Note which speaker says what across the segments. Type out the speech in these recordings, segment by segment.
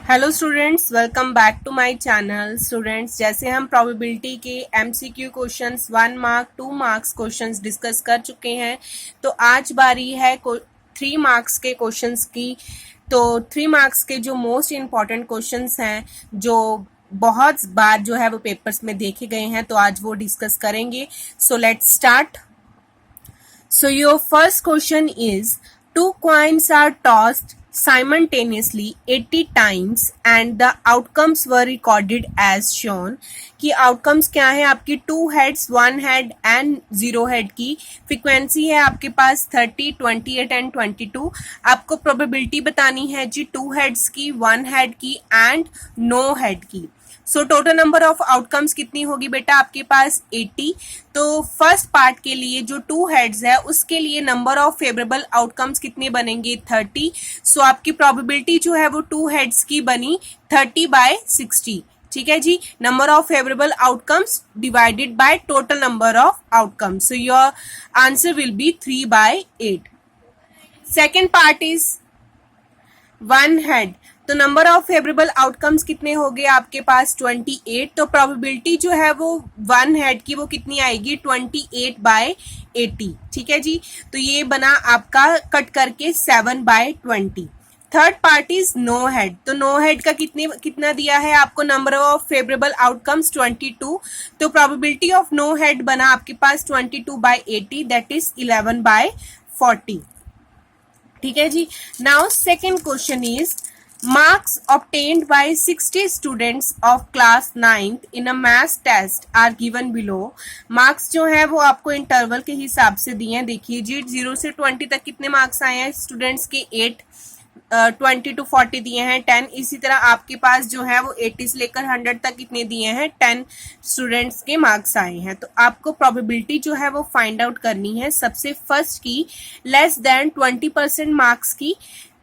Speaker 1: Hello students, welcome back to my channel. Students, जैसे हम probability के MCQ questions 1 mark 2 marks questions discuss कर चुके हैं, तो आज बारी है 3 मार्क्स के क्वेश्चंस की। तो 3 मार्क्स के जो मोस्ट इम्पॉर्टेंट क्वेश्चंस हैं, जो बहुत बार जो है वो पेपर्स में देखे गए हैं, तो आज वो डिस्कस करेंगे। So let's start. So your first question is, two coins are tossed simultaneously 80 times and the outcomes were recorded as shown। कि outcomes क्या है आपकी 2 heads 1 head and 0 head की। फ्रीक्वेंसी है आपके पास 30, 28 एंड 22। आपको प्रोबेबिलिटी बतानी है जी 2 heads की, 1 head की एंड no head की। So total number of outcomes कितनी होगी बेटा आपके पास 80। तो फर्स्ट पार्ट के लिए जो 2 हेड्स है उसके लिए नंबर ऑफ फेवरेबल आउटकम्स कितने बनेंगे 30। सो आपकी प्रोबेबिलिटी जो है वो 2 हेड्स की बनी 30/60। ठीक है जी, number of favourable outcomes divided by total number of outcomes. So your answer will be 3/8। Second part is 1 head. तो नंबर ऑफ फेवरेबल आउटकम्स कितने हो गए आपके पास 28। तो प्रोबेबिलिटी जो है वो 1 हेड की वो कितनी आएगी 28/80। ठीक है जी, तो ये बना आपका कट करके 7/20। Third part is no head. तो नो हेड का कितना दिया है आपको नंबर ऑफ फेवरेबल आउटकम्स 22। तो प्रोबेबिलिटी ऑफ नो हेड बना आपके पास 22/80, दैट इज 11/40। ठीक है जी। Now second question is, marks obtained by 60 students of class 9th in a math test are given below। Marks जो है वो आपको इंटरवल के हिसाब से दिए हैं। देखिए जी, 0 से 20 तक कितने मार्क्स आए हैं स्टूडेंट्स के 8, 20 to 40 दिए हैं 10। इसी तरह आपके पास जो है वो 80 से लेकर 100 तक कितने दिए हैं 10 स्टूडेंट्स के मार्क्स आए हैं। तो आपको प्रोबेबिलिटी जो है वो फाइंड आउट करनी है। सबसे फर्स्ट की लेस देन 20% मार्क्स की,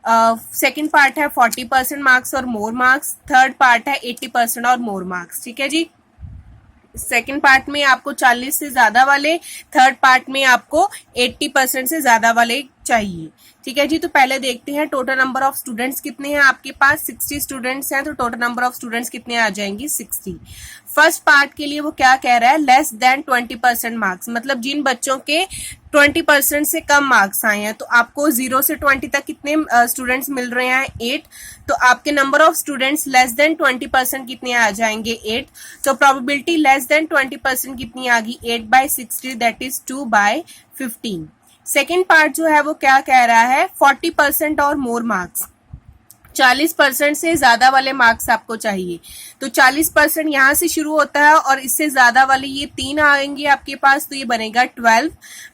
Speaker 1: सेकेंड पार्ट है 40% मार्क्स और मोर मार्क्स, थर्ड पार्ट है 80% और मोर मार्क्स। ठीक है जी, सेकेंड पार्ट में आपको 40 से ज्यादा वाले, थर्ड पार्ट में आपको 80% से ज्यादा वाले चाहिए। ठीक है जी, तो पहले देखते हैं टोटल नंबर ऑफ स्टूडेंट्स कितने हैं आपके पास। 60 स्टूडेंट्स हैं, तो टोटल नंबर ऑफ स्टूडेंट्स कितने आ जाएंगे 60। फर्स्ट पार्ट के लिए वो क्या कह रहा है, लेस देन 20% मार्क्स, मतलब जिन बच्चों के 20% से कम मार्क्स आए हैं। तो आपको 0 से 20 तक कितने स्टूडेंट्स मिल रहे हैं 8। तो आपके number of students less than 20% कितने आ जाएंगे 8। तो प्रोबेबिलिटी लेस देन 20% कितनी आ गई 8/60, दैट इज 2/15। सेकेंड पार्ट जो है वो क्या कह रहा है 40% और मोर मार्क्स, 40% से ज्यादा वाले मार्क्स आपको चाहिए। तो 40% यहां से शुरू होता है और इससे ज्यादा वाले ये 3 आएंगे आपके पास। तो ये बनेगा 12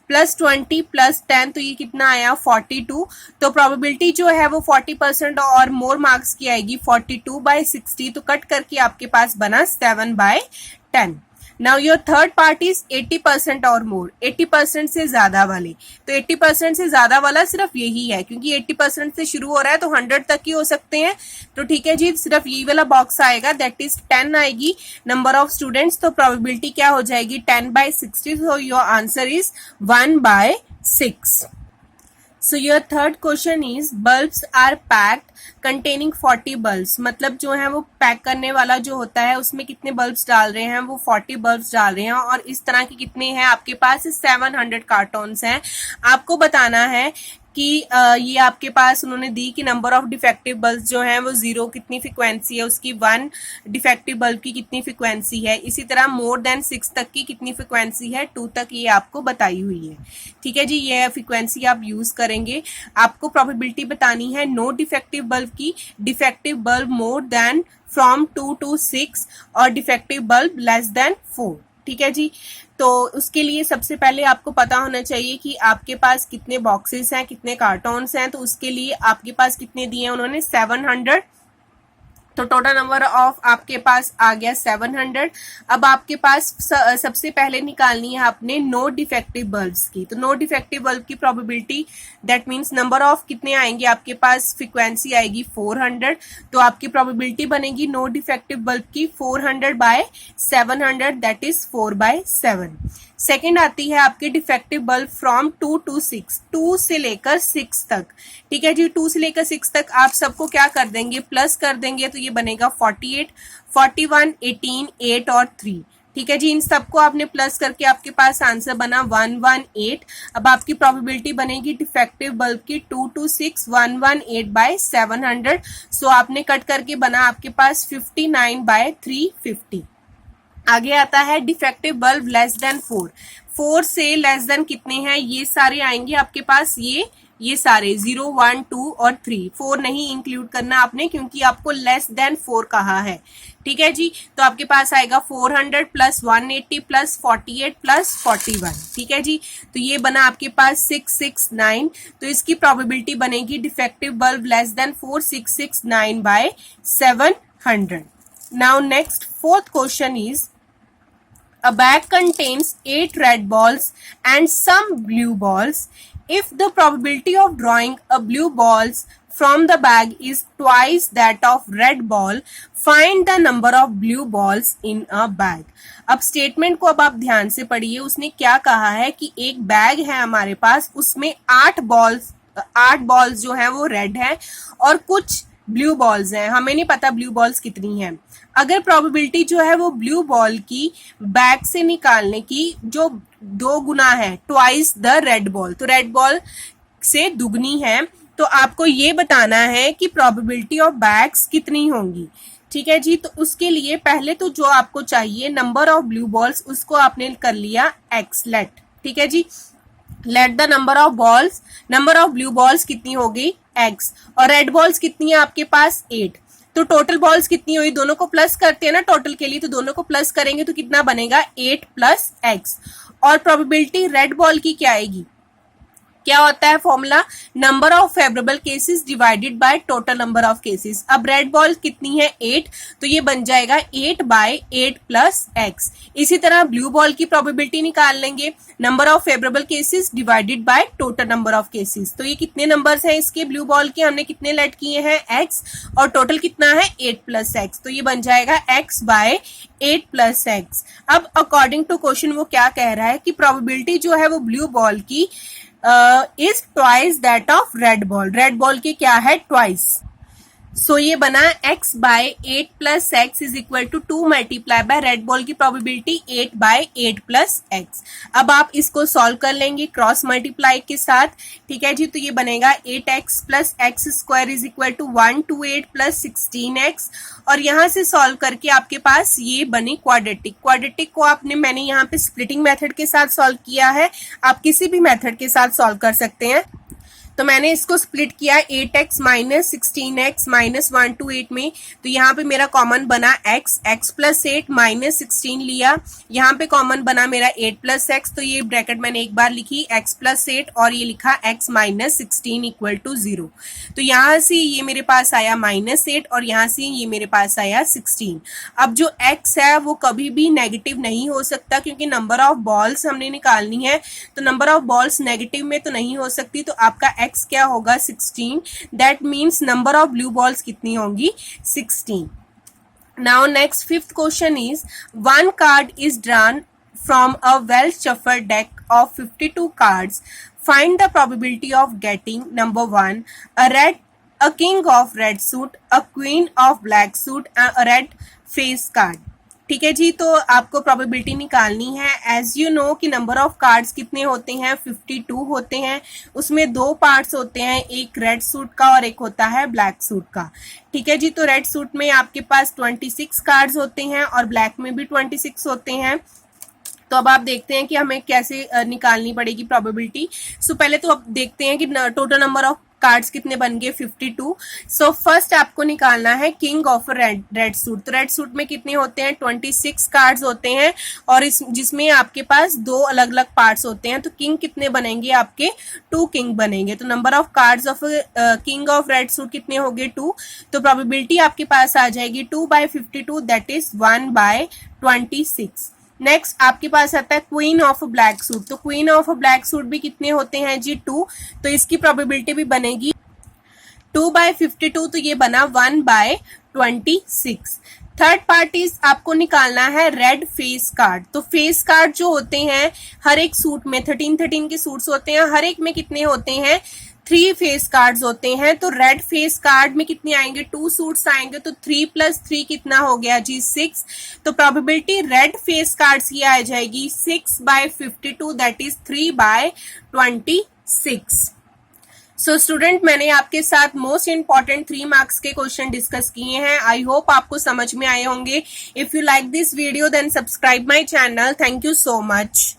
Speaker 1: प्लस 20 प्लस 10, तो ये कितना आया 42। तो प्रोबेबिलिटी जो है वो 40% और मोर मार्क्स की आएगी 42/60। तो कट करके आपके पास बना 7/10। Now your third part is 80% और मोर, 80% से ज्यादा वाले। तो 80% से ज्यादा वाला सिर्फ यही है, क्योंकि 80% से शुरू हो रहा है तो 100 तक ही हो सकते हैं। तो ठीक है जी, सिर्फ यही वाला बॉक्स आएगा, दैट इज 10 आएगी नंबर ऑफ स्टूडेंट्स। तो प्रोबेबिलिटी क्या हो जाएगी 10/60। So your answer is 1/6। So your third question is, bulbs are packed containing 40 bulbs. मतलब जो है वो पैक करने वाला जो होता है उसमें कितने बल्ब्स डाल रहे हैं, वो 40 बल्ब्स डाल रहे हैं। और इस तरह के कितने हैं आपके पास 700 कार्टून्स हैं। आपको बताना है कि ये आपके पास उन्होंने दी कि नंबर ऑफ डिफेक्टिव बल्ब जो हैं वो 0 कितनी फ्रिक्वेंसी है उसकी, 1 डिफेक्टिव बल्ब की कितनी फ्रिक्वेंसी है, इसी तरह मोर देन 6 तक की कितनी फ्रिक्वेंसी है, 2 तक ये आपको बताई हुई है। ठीक है जी, ये फ्रिक्वेंसी आप यूज करेंगे। आपको प्रोबेबिलिटी बतानी है नो डिफेक्टिव बल्ब की, defective bulb more than from 2 to 6 और डिफेक्टिव बल्ब लेस देन 4। ठीक है जी, तो उसके लिए सबसे पहले आपको पता होना चाहिए कि आपके पास कितने बॉक्सेस हैं, कितने कार्टून्स हैं। तो उसके लिए आपके पास कितने दिए हैं उन्होंने 700। तो टोटल नंबर ऑफ आपके पास आ गया 700। अब आपके पास सबसे पहले निकालनी है आपने नो डिफेक्टिव बल्ब्स की। तो नो डिफेक्टिव बल्ब की probability, that means number of कितने आएंगे आपके पास, फ्रीक्वेंसी आएगी 400। तो आपकी प्रोबेबिलिटी बनेगी नो डिफेक्टिव बल्ब की 400/700, दैट इज 4/7। सेकंड आती है आपकी डिफेक्टिव बल्ब फ्रॉम 2 to 6, 2 से लेकर 6 तक। ठीक है जी, 2 से लेकर 6 तक आप सबको क्या कर देंगे, प्लस कर देंगे, तो ये बनेगा 48, 41, 18, 8 और 3। ठीक है जी, इन सबको आपने प्लस करके आपके पास आंसर बना 118। अब आपकी प्रोबेबिलिटी बनेगी डिफेक्टिव बल्ब की 2 to 6, 118/700। सो आपने कट करके बना आपके पास 59/350। आगे आता है डिफेक्टिव बल्ब लेस देन 4, 4 से लेस देन कितने हैं, ये सारे आएंगे आपके पास, ये सारे 0, 1, 2 और 3, 4 नहीं इंक्लूड करना आपने क्योंकि आपको लेस देन 4 कहा है। ठीक है जी, तो आपके पास आएगा 400 प्लस 180 प्लस 48 प्लस 41। ठीक है जी, तो ये बना आपके पास 669। तो इसकी प्रोबेबिलिटी बनेगी defective bulb less than 4, 669/700। Now next fourth question is a bag contains 8 red balls and some blue balls. If the probability of drawing a blue balls from the bag is twice that of red ball, find the number of blue balls in a bag. अब statement को अब आप ध्यान से पढ़िए, उसने क्या कहा है कि एक बैग है हमारे पास, उसमें 8 बॉल्स जो है वो रेड है और कुछ ब्लू बॉल्स हैं, हमें नहीं पता ब्लू बॉल्स कितनी हैं। अगर प्रोबेबिलिटी जो है वो ब्लू बॉल की बैग से निकालने की जो 2 गुना है, ट्वाइस द रेड बॉल, तो रेड बॉल से दुगनी है, तो आपको ये बताना है कि प्रोबेबिलिटी ऑफ बैग्स कितनी होंगी। ठीक है जी, तो उसके लिए पहले तो जो आपको चाहिए नंबर ऑफ ब्लू बॉल्स, उसको आपने कर लिया एक्स, लेट। ठीक है जी, let the number of blue balls कितनी होगी, एक्स, और रेड बॉल्स कितनी है आपके पास 8। तो टोटल बॉल्स कितनी हुई, दोनों को प्लस करते हैं ना टोटल के लिए, तो दोनों को प्लस करेंगे तो कितना बनेगा 8 प्लस एक्स। और प्रोबेबिलिटी रेड बॉल की क्या आएगी, क्या होता है formula, number of favourable cases divided by total number of cases. अब रेड बॉल कितनी है 8, तो ये बन जाएगा 8/8 प्लस एक्स। इसी तरह ब्लू बॉल की प्रोबेबिलिटी निकाल लेंगे, number of favourable cases divided by total number of cases. तो ये कितने नंबर्स हैं इसके ब्लू बॉल के, हमने कितने लेट किए हैं एक्स, और टोटल कितना है 8 प्लस एक्स, तो ये बन जाएगा x/8 प्लस एक्स। अब अकॉर्डिंग टू क्वेश्चन वो क्या कह रहा है कि प्रोबेबिलिटी जो है वो ब्लू बॉल की is twice that of red ball, red ball की क्या है ट्वाइस। सो ये बना x/8 plus x is equal to 2 multiply by red ball की प्रोबेबिलिटी 8/8 प्लस एक्स। अब आप इसको सॉल्व कर लेंगे क्रॉस मल्टीप्लाई के साथ। ठीक है जी, तो ये बनेगा 8x plus x square is equal to 128 plus 16x, और यहाँ से सॉल्व करके आपके पास ये बनी क्वाड्रेटिक को मैंने यहाँ पे स्प्लिटिंग मेथड के साथ सॉल्व किया है, आप किसी भी मेथड के साथ सॉल्व कर सकते हैं। तो मैंने इसको स्प्लिट किया 8x माइनस 16x माइनस 128 में, तो यहाँ पे मेरा कॉमन बना x प्लस 8 माइनस 16 लिया, यहाँ पे कॉमन बना मेरा 8 प्लस एक्स, तो ये ब्रैकेट मैंने एक बार लिखी x प्लस 8 और ये लिखा x माइनस 16 इक्वल टू 0। तो यहाँ से ये मेरे पास आया -8 और यहाँ से ये मेरे पास आया 16। अब जो x है वो कभी भी नेगेटिव नहीं हो सकता क्योंकि नंबर ऑफ बॉल्स हमने निकालनी है, तो नंबर ऑफ बॉल्स नेगेटिव में तो नहीं हो सकती, तो आपका x क्या होगा 16। That means number of blue balls कितनी होंगी 16। Now next fifth question is one card is drawn from a well shuffled deck of 52 cards. Find the probability of getting number 1 a king of red suit, a queen of black suit and a red face card. ठीक है जी, तो आपको probability निकालनी है। As you know कि number of cards कितने होते हैं 52 होते हैं, उसमें 2 पार्ट्स होते हैं, एक रेड सूट का और एक होता है ब्लैक सूट का। ठीक है जी, तो रेड सूट में आपके पास 26 कार्ड्स होते हैं और ब्लैक में भी 26 होते हैं। तो अब आप देखते हैं कि हमें कैसे निकालनी पड़ेगी प्रोबेबिलिटी। सो पहले तो अब देखते हैं कि टोटल नंबर ऑफ कार्ड्स कितने बन गए 52। सो फर्स्ट आपको निकालना है किंग ऑफ रेड सूट। तो रेड सूट में कितने होते हैं 26 कार्ड्स होते हैं और जिसमें आपके पास 2 अलग अलग पार्ट्स होते हैं, तो किंग कितने बनेंगे आपके 2 किंग बनेंगे। तो number of cards of king of red suit कितने हो गए 2, तो प्रोबेबिलिटी आपके पास आ जाएगी 2/52 दैट इज 1/26। नेक्स्ट आपके पास आता है क्वीन ऑफ ब्लैक सूट। तो क्वीन ऑफ ब्लैक सूट भी कितने होते हैं जी 2, तो इसकी प्रोबेबिलिटी भी बनेगी 2/52, तो ये बना 1/26। थर्ड पार्ट इज आपको निकालना है रेड फेस कार्ड। तो फेस कार्ड जो होते हैं हर एक सूट में 13 के सूट्स होते हैं, हर एक में कितने होते हैं 3 फेस कार्ड्स होते हैं। तो रेड फेस कार्ड में कितने आएंगे 2 सूट्स आएंगे, तो 3 + 3 कितना हो गया जी 6। तो प्रोबेबिलिटी रेड फेस कार्ड्स की आ जाएगी 6/52 दैट इज 3/26। सो स्टूडेंट मैंने आपके साथ मोस्ट इंपॉर्टेंट 3 मार्क्स के क्वेश्चन डिस्कस किए हैं। आई होप आपको समझ में आए होंगे। If you like this video then subscribe my channel. Thank you so much.